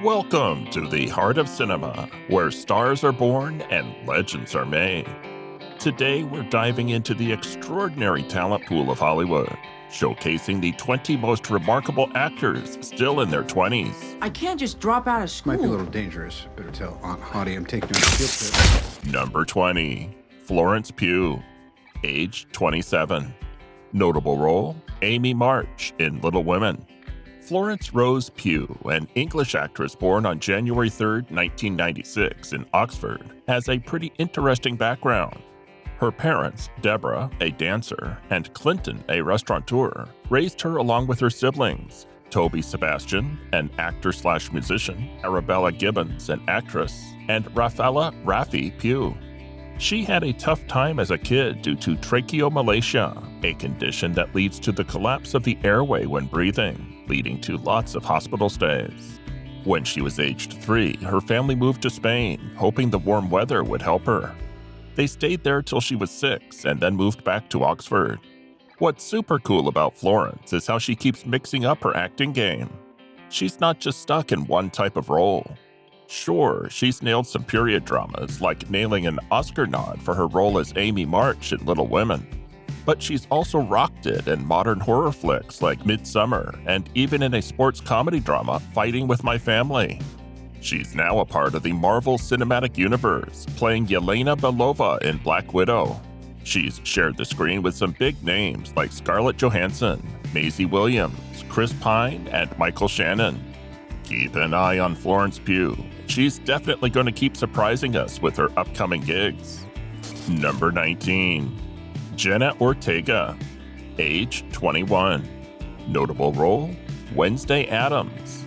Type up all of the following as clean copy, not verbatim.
Welcome to the heart of cinema, where stars are born and legends are made. Today, we're diving into the extraordinary talent pool of Hollywood, showcasing the 20 most remarkable actors still in their 20s. I can't just drop out of school. Might be a little dangerous. Better tell Aunt Hottie I'm taking her on a field trip. Number 20. Florence Pugh, age 27. Notable role, Amy March in Little Women. Florence Rose Pugh, an English actress born on January 3, 1996 in Oxford, has a pretty interesting background. Her parents, Deborah, a dancer, and Clinton, a restaurateur, raised her along with her siblings, Toby Sebastian, an actor/musician, Arabella Gibbons, an actress, and Rafaela Raffi Pugh. She had a tough time as a kid due to tracheomalacia, a condition that leads to the collapse of the airway when breathing, leading to lots of hospital stays. When she was aged 3, her family moved to Spain, hoping the warm weather would help her. They stayed there till she was 6 and then moved back to Oxford. What's super cool about Florence is how she keeps mixing up her acting game. She's not just stuck in one type of role. Sure, she's nailed some period dramas, like nailing an Oscar nod for her role as Amy March in Little Women. But she's also rocked it in modern horror flicks like Midsummer, and even in a sports comedy drama, Fighting with My Family. She's now a part of the Marvel Cinematic Universe, playing Yelena Belova in Black Widow. She's shared the screen with some big names like Scarlett Johansson, Maisie Williams, Chris Pine, and Michael Shannon. Keep an eye on Florence Pugh. She's definitely going to keep surprising us with her upcoming gigs. Number 19. Jenna Ortega, age 21. Notable role, Wednesday Addams.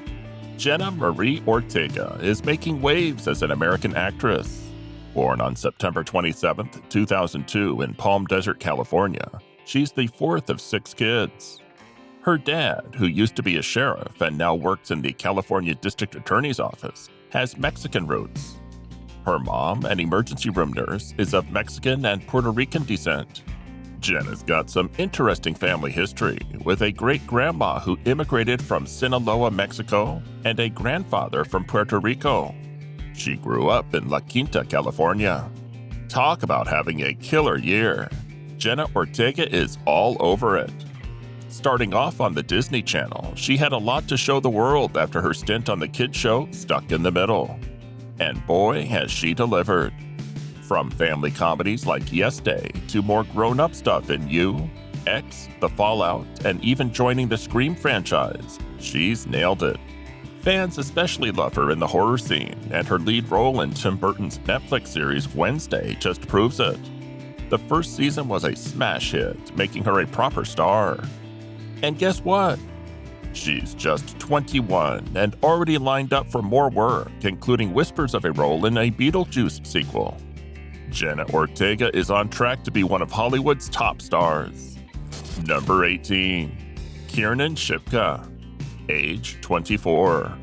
Jenna Marie Ortega is making waves as an American actress. Born on September 27, 2002 in Palm Desert, California, she's the fourth of 6 kids. Her dad, who used to be a sheriff and now works in the California District Attorney's Office, has Mexican roots. Her mom, an emergency room nurse, is of Mexican and Puerto Rican descent. Jenna's got some interesting family history, with a great-grandma who immigrated from Sinaloa, Mexico, and a grandfather from Puerto Rico. She grew up in La Quinta, California. Talk about having a killer year. Jenna Ortega is all over it. Starting off on the Disney Channel, she had a lot to show the world after her stint on the kids show Stuck in the Middle. And boy, has she delivered. From family comedies like Yes Day to more grown-up stuff in You, X, The Fallout, and even joining the Scream franchise, she's nailed it. Fans especially love her in the horror scene, and her lead role in Tim Burton's Netflix series Wednesday just proves it. The first season was a smash hit, making her a proper star. And guess what? She's just 21 and already lined up for more work, including whispers of a role in a Beetlejuice sequel. Jenna Ortega is on track to be one of Hollywood's top stars. Number 18. Kieran Shipka, age 24.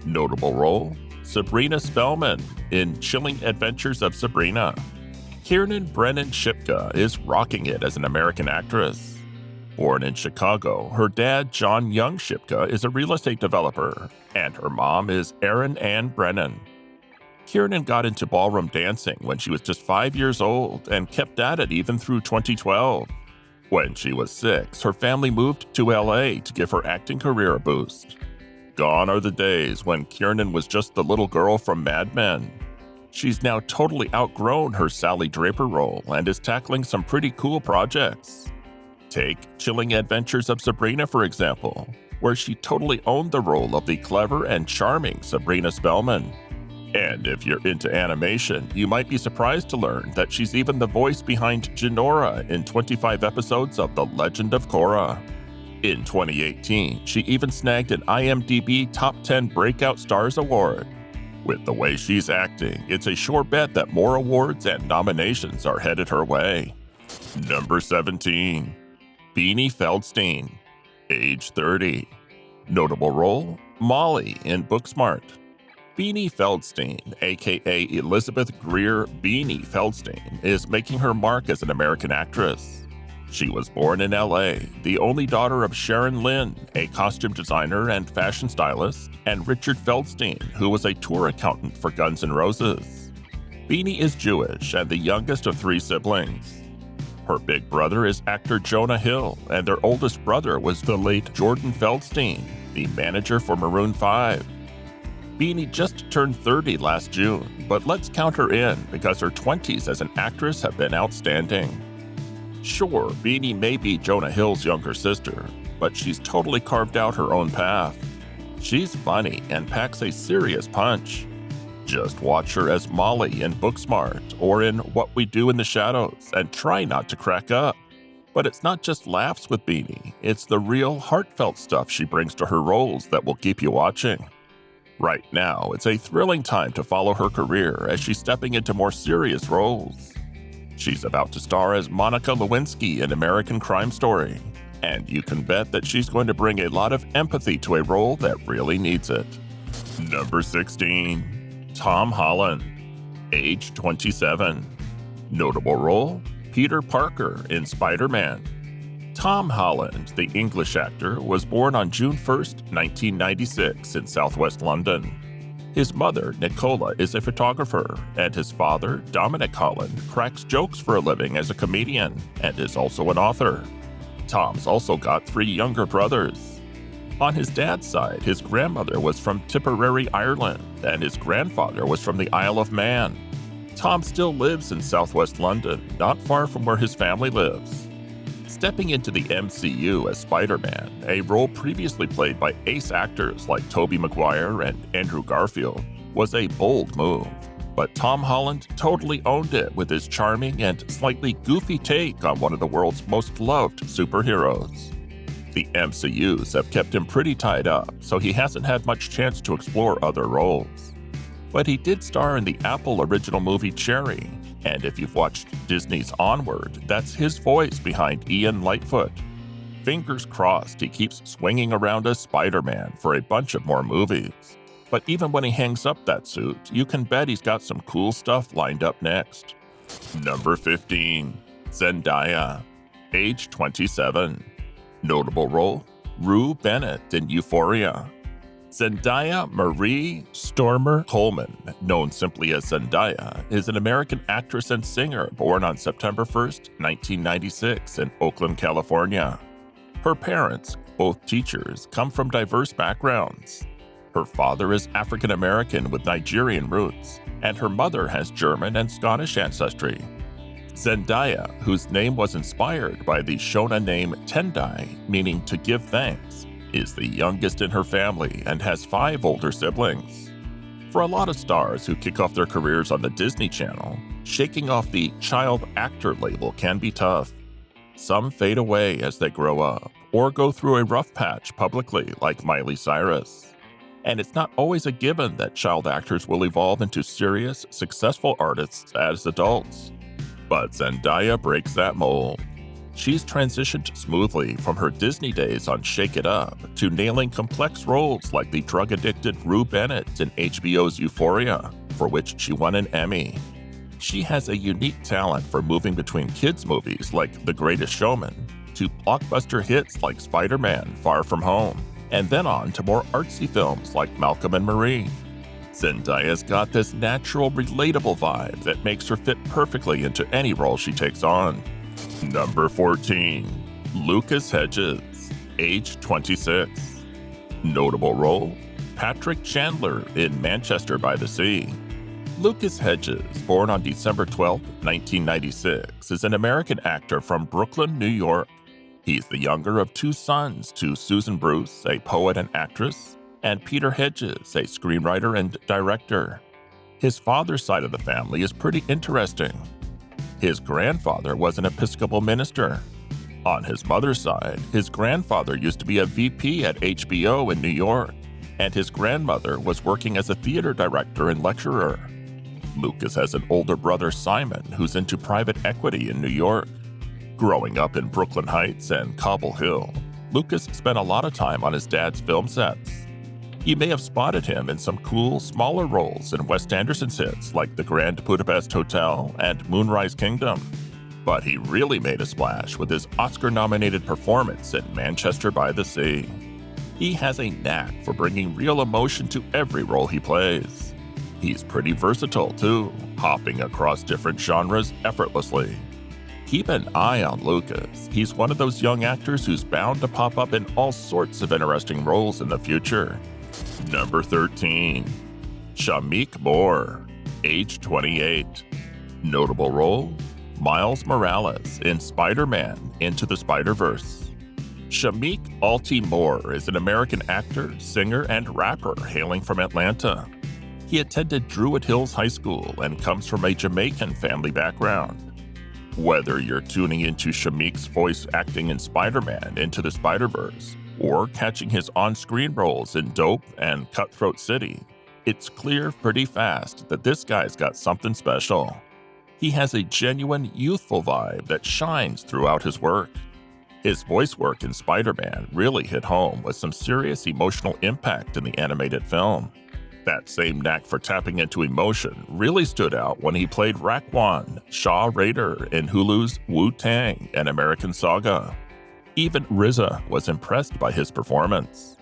Notable role, Sabrina Spellman in Chilling Adventures of Sabrina. Kieran Brennan Shipka is rocking it as an American actress. Born in Chicago, her dad, John Young Shipka, is a real estate developer, and her mom is Erin Ann Brennan. Kieran got into ballroom dancing when she was just 5 years old and kept at it even through 2012. When she was 6, her family moved to LA to give her acting career a boost. Gone are the days when Kieran was just the little girl from Mad Men. She's now totally outgrown her Sally Draper role and is tackling some pretty cool projects. Take Chilling Adventures of Sabrina, for example, where she totally owned the role of the clever and charming Sabrina Spellman. And if you're into animation, you might be surprised to learn that she's even the voice behind Jinora in 25 episodes of The Legend of Korra. In 2018, she even snagged an IMDb Top 10 Breakout Stars Award. With the way she's acting, it's a sure bet that more awards and nominations are headed her way. Number 17. Beanie Feldstein, age 30. Notable role, Molly in Booksmart. Beanie Feldstein, aka Elizabeth Greer Beanie Feldstein, is making her mark as an American actress. She was born in LA, the only daughter of Sharon Lynn, a costume designer and fashion stylist, and Richard Feldstein, who was a tour accountant for Guns N' Roses. Beanie is Jewish and the youngest of 3 siblings. Her big brother is actor Jonah Hill, and their oldest brother was the late Jordan Feldstein, the manager for Maroon 5. Beanie just turned 30 last June, but let's count her in because her 20s as an actress have been outstanding. Sure, Beanie may be Jonah Hill's younger sister, but she's totally carved out her own path. She's funny and packs a serious punch. Just watch her as Molly in Booksmart or in What We Do in the Shadows and try not to crack up. But it's not just laughs with Beanie, it's the real heartfelt stuff she brings to her roles that will keep you watching. Right now, it's a thrilling time to follow her career as she's stepping into more serious roles. She's about to star as Monica Lewinsky in American Crime Story, and you can bet that she's going to bring a lot of empathy to a role that really needs it. Number 16. Tom Holland, age 27. Notable role, Peter Parker in Spider-Man. Tom Holland, the English actor, was born on June 1, 1996 in southwest London. His mother, Nicole, is a photographer, and his father, Dominic Holland, cracks jokes for a living as a comedian and is also an author. Tom's also got 3 younger brothers. On his dad's side, his grandmother was from Tipperary, Ireland, and his grandfather was from the Isle of Man. Tom still lives in southwest London, not far from where his family lives. Stepping into the MCU as Spider-Man, a role previously played by ace actors like Tobey Maguire and Andrew Garfield, was a bold move. But Tom Holland totally owned it with his charming and slightly goofy take on one of the world's most loved superheroes. The MCUs have kept him pretty tied up, so he hasn't had much chance to explore other roles. But he did star in the Apple original movie Cherry, and if you've watched Disney's Onward, that's his voice behind Ian Lightfoot. Fingers crossed he keeps swinging around as Spider-Man for a bunch of more movies. But even when he hangs up that suit, you can bet he's got some cool stuff lined up next. Number 15. Zendaya, age 27. Notable role, Rue Bennett in Euphoria. Zendaya Marie Stormer Coleman, known simply as Zendaya, is an American actress and singer born on September 1, 1996 in Oakland, California. Her parents, both teachers, come from diverse backgrounds. Her father is African American with Nigerian roots, and her mother has German and Scottish ancestry. Zendaya, whose name was inspired by the Shona name Tendai, meaning to give thanks, is the youngest in her family and has 5 older siblings. For a lot of stars who kick off their careers on the Disney Channel, shaking off the child actor label can be tough. Some fade away as they grow up, or go through a rough patch publicly like Miley Cyrus. And it's not always a given that child actors will evolve into serious, successful artists as adults. But Zendaya breaks that mold. She's transitioned smoothly from her Disney days on Shake It Up to nailing complex roles like the drug-addicted Rue Bennett in HBO's Euphoria, for which she won an Emmy. She has a unique talent for moving between kids' movies like The Greatest Showman to blockbuster hits like Spider-Man: Far From Home, and then on to more artsy films like Malcolm and Marie. Zendaya's got this natural, relatable vibe that makes her fit perfectly into any role she takes on. Number 14. Lucas Hedges, age 26. Notable role, Patrick Chandler in Manchester by the Sea. Lucas Hedges, born on December 12, 1996, is an American actor from Brooklyn, New York. He's the younger of 2 sons to Susan Bruce, a poet and actress, and Peter Hedges, a screenwriter and director. His father's side of the family is pretty interesting. His grandfather was an Episcopal minister. On his mother's side, his grandfather used to be a VP at HBO in New York, and his grandmother was working as a theater director and lecturer. Lucas has an older brother, Simon, who's into private equity in New York. Growing up in Brooklyn Heights and Cobble Hill, Lucas spent a lot of time on his dad's film sets. You may have spotted him in some cool, smaller roles in Wes Anderson's hits like The Grand Budapest Hotel and Moonrise Kingdom. But he really made a splash with his Oscar-nominated performance in Manchester by the Sea. He has a knack for bringing real emotion to every role he plays. He's pretty versatile too, hopping across different genres effortlessly. Keep an eye on Lucas. He's one of those young actors who's bound to pop up in all sorts of interesting roles in the future. Number 13. Shameik Moore, age 28. Notable role: Miles Morales in Spider-Man Into the Spider-Verse. Shameik Altim Moore is an American actor, singer, and rapper hailing from Atlanta. He attended Druid Hills High School and comes from a Jamaican family background. Whether you're tuning into Shameik's voice acting in Spider-Man Into the Spider-Verse or catching his on-screen roles in Dope and Cutthroat City, it's clear pretty fast that this guy's got something special. He has a genuine, youthful vibe that shines throughout his work. His voice work in Spider-Man really hit home with some serious emotional impact in the animated film. That same knack for tapping into emotion really stood out when he played Raekwon, Shaw Raider in Hulu's Wu-Tang: An American Saga. Even RZA was impressed by his performance.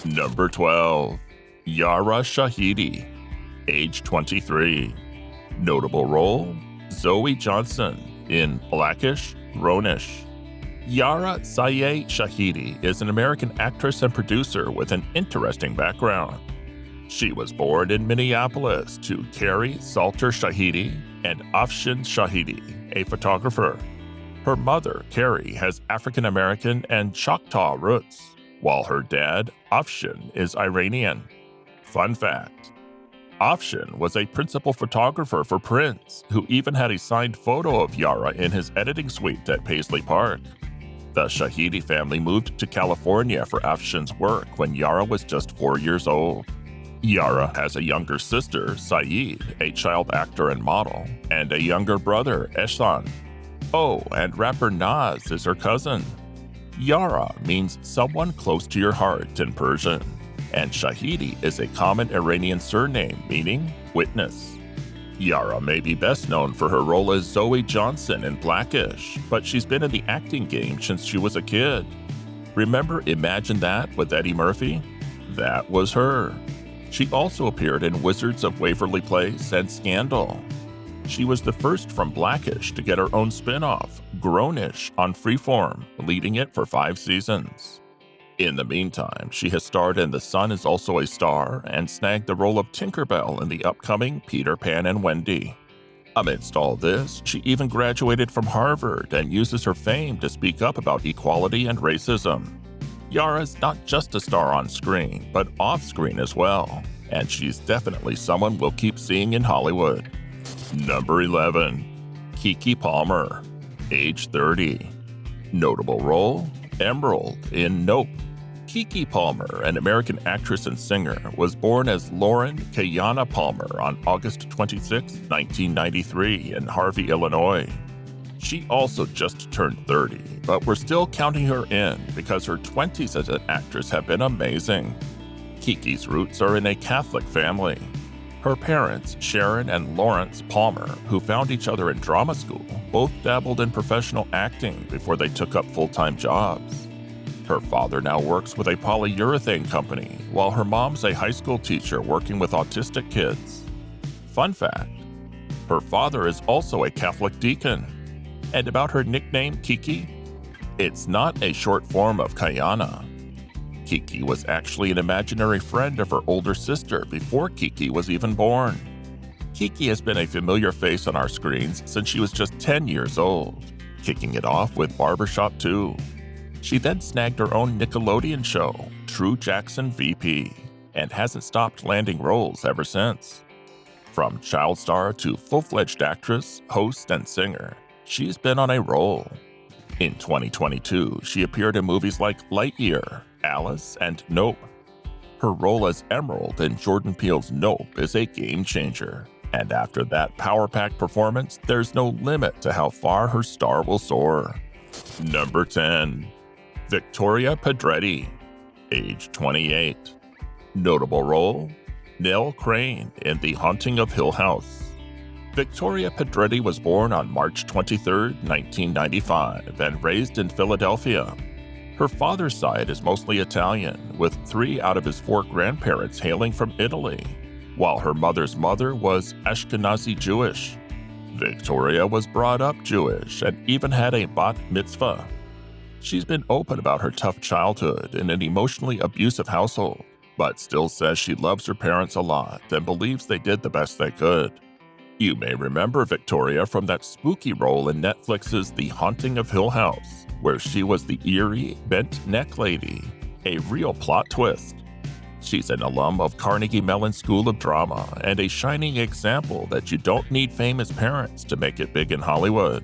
Number 12. Yara Shahidi, age 23. Notable role: Zoe Johnson in Blackish, Grownish. Yara Shahidi is an American actress and producer with an interesting background. She was born in Minneapolis to Kiry Salter Shahidi and Afshin Shahidi, a photographer. Her mother, Kiry, has African American and Choctaw roots, while her dad, Afshin, is Iranian. Fun fact: Afshin was a principal photographer for Prince, who even had a signed photo of Yara in his editing suite at Paisley Park. The Shahidi family moved to California for Afshin's work when Yara was just 4 years old. Yara has a younger sister, Saeed, a child actor and model, and a younger brother, Ehsan. Oh, and rapper Nas is her cousin. Yara means someone close to your heart in Persian, and Shahidi is a common Iranian surname meaning witness. Yara may be best known for her role as Zoe Johnson in Blackish, but she's been in the acting game since she was a kid. Remember Imagine That with Eddie Murphy? That was her. She also appeared in Wizards of Waverly Place and Scandal. She was the first from Blackish to get her own spin-off, Grownish, on Freeform, leading it for 5 seasons. In the meantime, she has starred in The Sun Is Also a Star and snagged the role of Tinkerbell in the upcoming Peter Pan and Wendy. Amidst all this, she even graduated from Harvard and uses her fame to speak up about equality and racism. Yara's not just a star on screen, but off-screen as well, and she's definitely someone we'll keep seeing in Hollywood. Number 11. Kiki Palmer, age 30. Notable role: Emerald in Nope. Kiki Palmer, an American actress and singer, was born as Lauren Kayana Palmer on August 26, 1993 in Harvey, Illinois. She also just turned 30, but we're still counting her in because her 20s as an actress have been amazing. Kiki's roots are in a Catholic family. Her parents, Sharon and Lawrence Palmer, who found each other in drama school, both dabbled in professional acting before they took up full-time jobs. Her father now works with a polyurethane company, while her mom's a high school teacher working with autistic kids. Fun fact: her father is also a Catholic deacon. And about her nickname, Kiki, it's not a short form of Kayana. Kiki was actually an imaginary friend of her older sister before Kiki was even born. Kiki has been a familiar face on our screens since she was just 10 years old, kicking it off with Barbershop 2. She then snagged her own Nickelodeon show, True Jackson VP, and hasn't stopped landing roles ever since. From child star to full-fledged actress, host, and singer, she's been on a roll. In 2022, she appeared in movies like Lightyear, Alice, and Nope. Her role as Emerald in Jordan Peele's Nope is a game-changer, and after that power-packed performance, there's no limit to how far her star will soar. Number 10. Victoria Pedretti, age 28. Notable role: Nell Crane in The Haunting of Hill House. Victoria Pedre was born on March 23, 1995, and raised in Philadelphia. Her father's side is mostly Italian, with 3 out of his 4 grandparents hailing from Italy, while her mother's mother was Ashkenazi Jewish. Victoria was brought up Jewish and even had a bat mitzvah. She's been open about her tough childhood in an emotionally abusive household, but still says she loves her parents a lot and believes they did the best they could. You may remember Victoria from that spooky role in Netflix's The Haunting of Hill House, where she was the eerie, bent neck lady, a real plot twist. She's an alum of Carnegie Mellon School of Drama and a shining example that you don't need famous parents to make it big in Hollywood.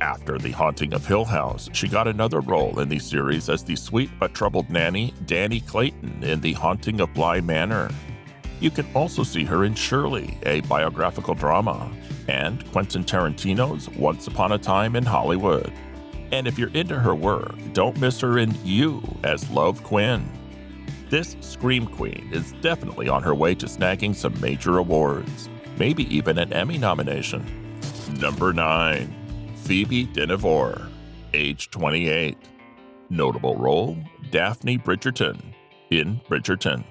After The Haunting of Hill House, she got another role in the series as the sweet but troubled nanny Danny Clayton in The Haunting of Bly Manor. You can also see her in Shirley, a biographical drama, and Quentin Tarantino's Once Upon a Time in Hollywood. And if you're into her work, don't miss her in You as Love Quinn. This Scream Queen is definitely on her way to snagging some major awards, maybe even an Emmy nomination. Number 9. Phoebe Dennehy, age 28. Notable role, Daphne Bridgerton in Bridgerton.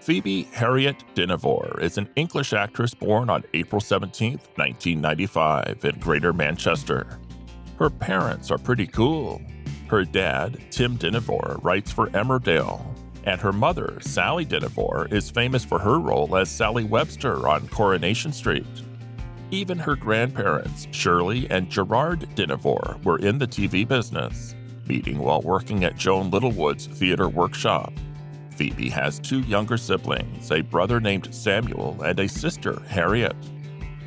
Phoebe Harriet Dennehy is an English actress born on April 17, 1995 in Greater Manchester. Her parents are pretty cool. Her dad, Tim Dennehy, writes for Emmerdale, and her mother, Sally Dennehy, is famous for her role as Sally Webster on Coronation Street. Even her grandparents, Shirley and Gerard Dennehy, were in the TV business, meeting while working at Joan Littlewood's theater workshop. Phoebe has 2 younger siblings, a brother named Samuel and a sister, Harriet.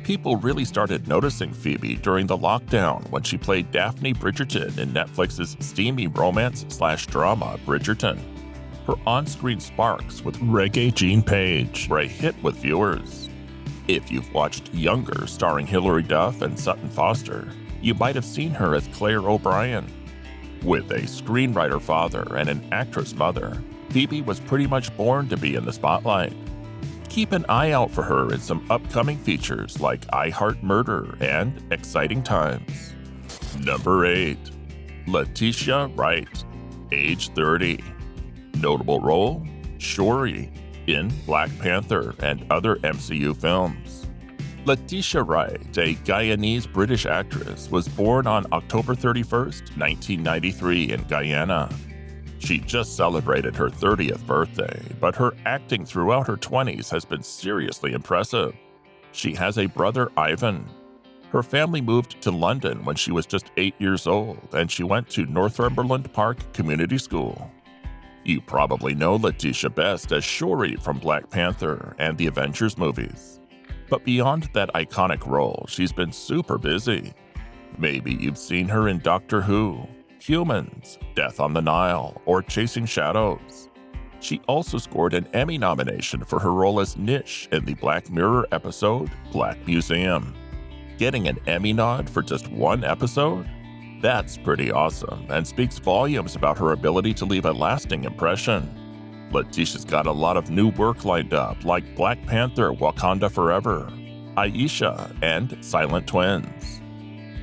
People really started noticing Phoebe during the lockdown when she played Daphne Bridgerton in Netflix's steamy romance/drama Bridgerton. Her on-screen sparks with Reggae Jean Page were a hit with viewers. If you've watched Younger starring Hilary Duff and Sutton Foster, you might have seen her as Claire O'Brien. With a screenwriter father and an actress mother, Phoebe was pretty much born to be in the spotlight. Keep an eye out for her in some upcoming features like I Heart Murder and Exciting Times. Number 8. Leticia Wright, age 30. Notable role, Shuri in Black Panther and other MCU films. Leticia Wright, a Guyanese-British actress, was born on October 31, 1993 in Guyana. She just celebrated her 30th birthday, but her acting throughout her 20s has been seriously impressive. She has a brother, Ivan. Her family moved to London when she was just 8 years old, and she went to Northumberland Park Community School. You probably know Leticia best as Shuri from Black Panther and the Avengers movies. But beyond that iconic role, she's been super busy. Maybe you've seen her in Doctor Who, Humans, Death on the Nile, or Chasing Shadows. She also scored an Emmy nomination for her role as Nish in the Black Mirror episode Black Museum. Getting an Emmy nod for just one episode? That's pretty awesome and speaks volumes about her ability to leave a lasting impression. Leticia's got a lot of new work lined up, like Black Panther Wakanda Forever, Aisha, and Silent Twins.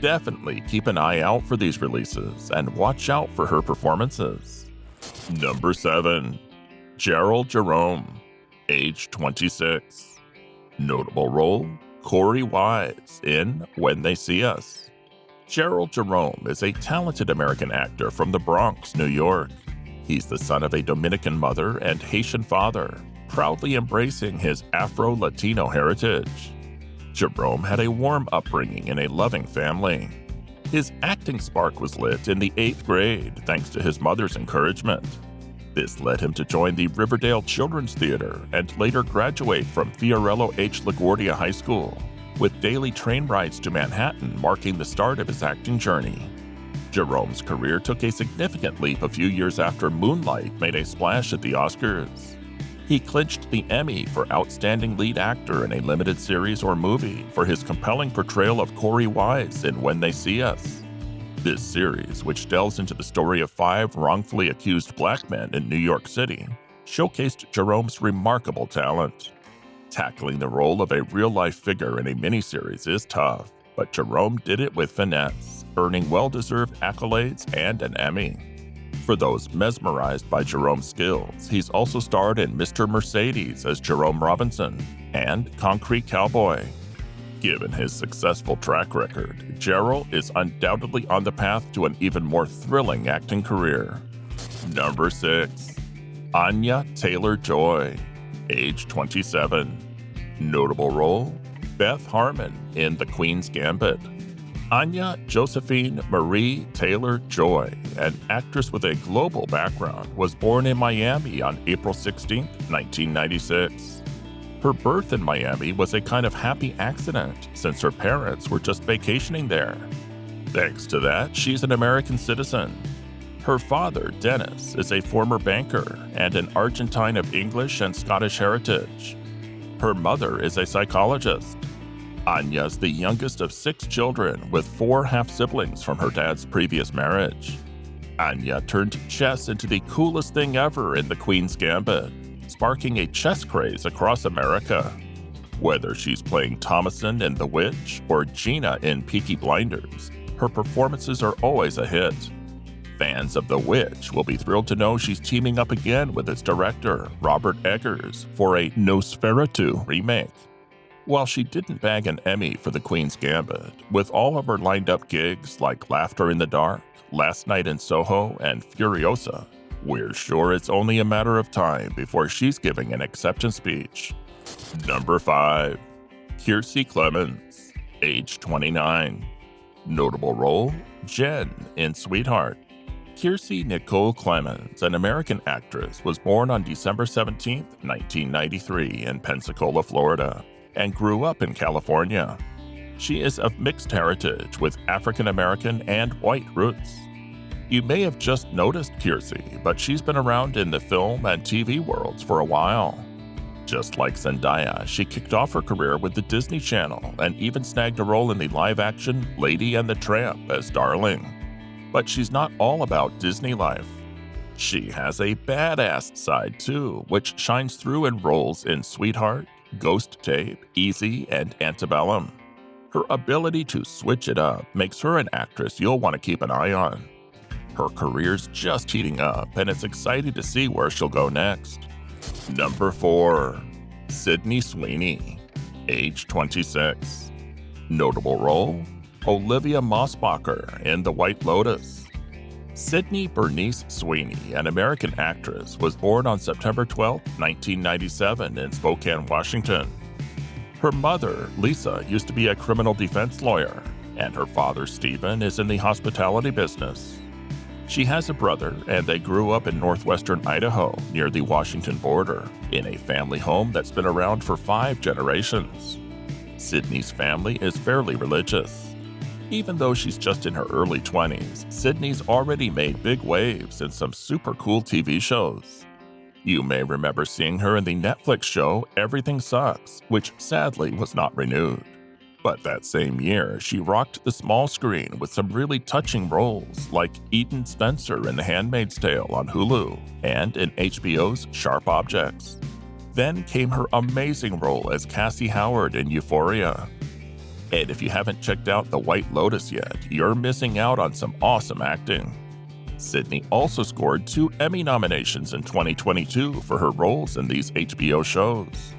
Definitely keep an eye out for these releases and watch out for her performances. Number 7. Gerald Jerome, age 26. Notable role, Corey Wise in When They See Us. Gerald Jerome is a talented American actor from the Bronx, New York. He's the son of a Dominican mother and Haitian father, proudly embracing his Afro-Latino heritage. Jerome had a warm upbringing in a loving family. His acting spark was lit in the 8th grade thanks to his mother's encouragement. This led him to join the Riverdale Children's Theater and later graduate from Fiorello H. LaGuardia High School, with daily train rides to Manhattan marking the start of his acting journey. Jerome's career took a significant leap a few years after Moonlight made a splash at the Oscars. He clinched the Emmy for Outstanding Lead Actor in a Limited Series or Movie for his compelling portrayal of Corey Wise in When They See Us. This series, which delves into the story of 5 wrongfully accused black men in New York City, showcased Jerome's remarkable talent. Tackling the role of a real-life figure in a miniseries is tough, but Jerome did it with finesse, earning well-deserved accolades and an Emmy. For those mesmerized by Jerome's skills, he's also starred in Mr. Mercedes as Jerome Robinson and Concrete Cowboy. Given his successful track record, Gerald is undoubtedly on the path to an even more thrilling acting career. Number 6. Anya Taylor-Joy, age 27. Notable role: Beth Harmon in The Queen's Gambit. Anya Josephine Marie Taylor-Joy, an actress with a global background, was born in Miami on April 16, 1996. Her birth in Miami was a kind of happy accident since her parents were just vacationing there. Thanks to that, she's an American citizen. Her father, Dennis, is a former banker and an Argentine of English and Scottish heritage. Her mother is a psychologist. Anya's the youngest of 6 children, with 4 half-siblings from her dad's previous marriage. Anya turned chess into the coolest thing ever in The Queen's Gambit, sparking a chess craze across America. Whether she's playing Thomasin in The Witch or Gina in Peaky Blinders, her performances are always a hit. Fans of The Witch will be thrilled to know she's teaming up again with its director, Robert Eggers, for a Nosferatu remake. While she didn't bag an Emmy for The Queen's Gambit, with all of her lined-up gigs like Laughter in the Dark, Last Night in Soho, and Furiosa, we're sure it's only a matter of time before she's giving an acceptance speech. Number 5. Kiersey Clemens, age 29. Notable role: Jen in Sweetheart. Kiersey Nicole Clemens, an American actress, was born on December 17, 1993 in Pensacola, Florida, and grew up in California. She is of mixed heritage with African American and white roots. You may have just noticed Kiersey, but she's been around in the film and TV worlds for a while. Just like Zendaya, she kicked off her career with the Disney Channel and even snagged a role in the live-action Lady and the Tramp as Darling. But she's not all about Disney life. She has a badass side too, which shines through in roles in Sweetheart, Ghost Tape, Easy, and Antebellum. Her ability to switch it up makes her an actress you'll want to keep an eye on. Her career's just heating up, and it's exciting to see where she'll go next. Number 4. Sydney Sweeney, age 26. Notable role: Olivia Mossbacher in The White Lotus. Sydney Bernice Sweeney, an American actress, was born on September 12, 1997 in Spokane, Washington. Her mother, Lisa, used to be a criminal defense lawyer, and her father, Stephen, is in the hospitality business. She has a brother, and they grew up in northwestern Idaho near the Washington border, in a family home that's been around for 5 generations. Sydney's family is fairly religious. Even though she's just in her early 20s, Sydney's already made big waves in some super cool TV shows. You may remember seeing her in the Netflix show Everything Sucks, which sadly was not renewed. But that same year, she rocked the small screen with some really touching roles like Eden Spencer in The Handmaid's Tale on Hulu and in HBO's Sharp Objects. Then came her amazing role as Cassie Howard in Euphoria. And if you haven't checked out The White Lotus yet, you're missing out on some awesome acting. Sydney also scored 2 Emmy nominations in 2022 for her roles in these HBO shows.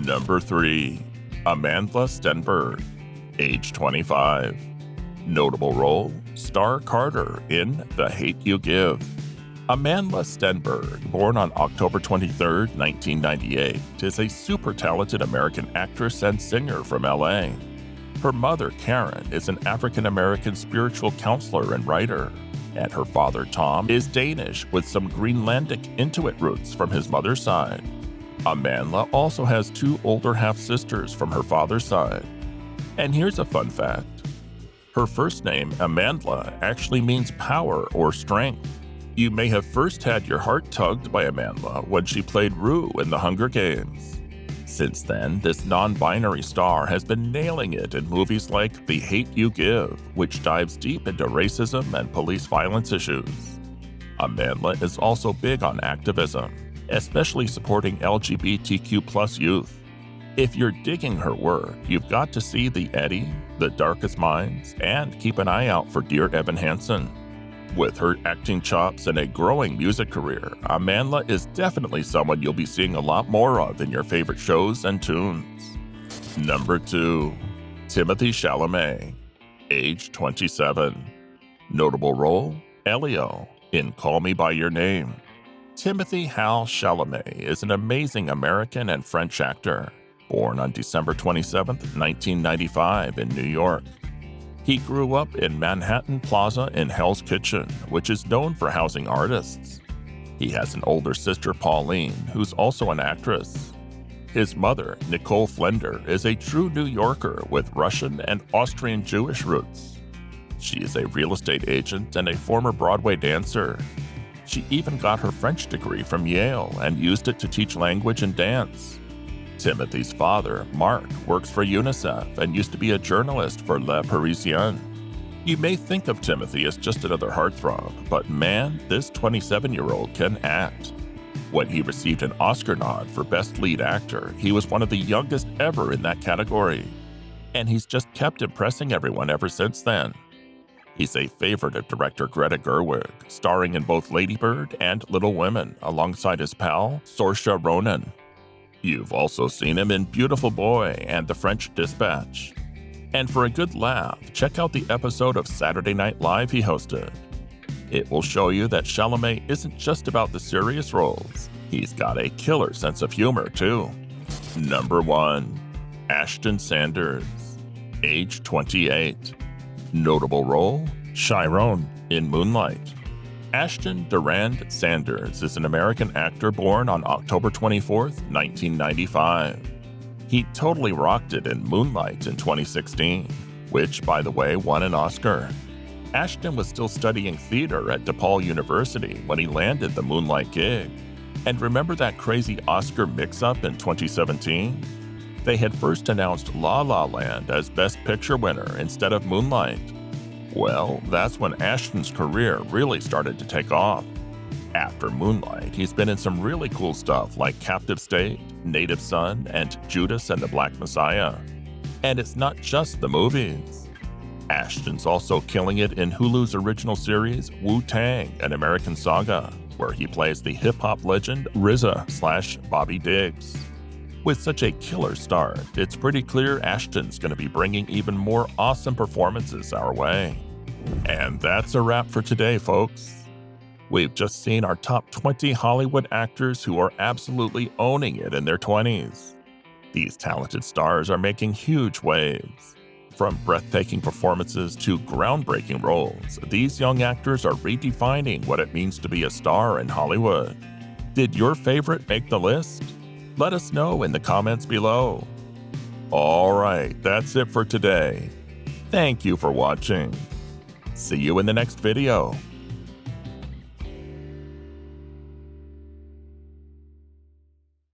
Number 3. Amandla Stenberg, age 25. Notable role: Star Carter in The Hate U Give. Amandla Stenberg, born on October 23, 1998, is a super talented American actress and singer from LA. Her mother, Karen, is an African-American spiritual counselor and writer, and her father, Tom, is Danish with some Greenlandic Inuit roots from his mother's side. Amandla also has 2 older half-sisters from her father's side. And here's a fun fact. Her first name, Amandla, actually means power or strength. You may have first had your heart tugged by Amandla when she played Rue in The Hunger Games. Since then, this non-binary star has been nailing it in movies like The Hate U Give, which dives deep into racism and police violence issues. Amandla is also big on activism, especially supporting LGBTQ+ youth. If you're digging her work, you've got to see The Eddy, The Darkest Minds, and keep an eye out for Dear Evan Hansen. With her acting chops and a growing music career, Amandla is definitely someone you'll be seeing a lot more of in your favorite shows and tunes. Number 2. Timothée Chalamet, age 27. Notable role, Elio, in Call Me By Your Name. Timothée Hal Chalamet is an amazing American and French actor, born on December 27, 1995 in New York. He grew up in Manhattan Plaza in Hell's Kitchen, which is known for housing artists. He has an older sister, Pauline, who's also an actress. His mother, Nicole Flender, is a true New Yorker with Russian and Austrian Jewish roots. She is a real estate agent and a former Broadway dancer. She even got her French degree from Yale and used it to teach language and dance. Timothy's father, Mark, works for UNICEF and used to be a journalist for Le Parisien. You may think of Timothy as just another heartthrob, but man, this 27-year-old can act. When he received an Oscar nod for Best Lead Actor, he was one of the youngest ever in that category. And he's just kept impressing everyone ever since then. He's a favorite of director Greta Gerwig, starring in both Lady Bird and Little Women alongside his pal, Saoirse Ronan. You've also seen him in Beautiful Boy and The French Dispatch. And for a good laugh, check out the episode of Saturday Night Live he hosted. It will show you that Chalamet isn't just about the serious roles. He's got a killer sense of humor, too. Number 1. Ashton Sanders, age 28. Notable role, Chiron in Moonlight. Ashton Durand Sanders is an American actor born on October 24, 1995. He totally rocked it in Moonlight in 2016, which, by the way, won an Oscar. Ashton was still studying theater at DePaul University when he landed the Moonlight gig. And remember that crazy Oscar mix-up in 2017? They had first announced La La Land as Best Picture winner instead of Moonlight. Well, that's when Ashton's career really started to take off. After Moonlight, he's been in some really cool stuff like Captive State, Native Son, and Judas and the Black Messiah. And it's not just the movies. Ashton's also killing it in Hulu's original series, Wu-Tang: An American Saga, where he plays the hip-hop legend RZA/Bobby Diggs. With such a killer start, it's pretty clear Ashton's going to be bringing even more awesome performances our way. And that's a wrap for today, folks. We've just seen our top 20 Hollywood actors who are absolutely owning it in their 20s. These talented stars are making huge waves. From breathtaking performances to groundbreaking roles, these young actors are redefining what it means to be a star in Hollywood. Did your favorite make the list? Let us know in the comments below. Alright, that's it for today. Thank you for watching. See you in the next video.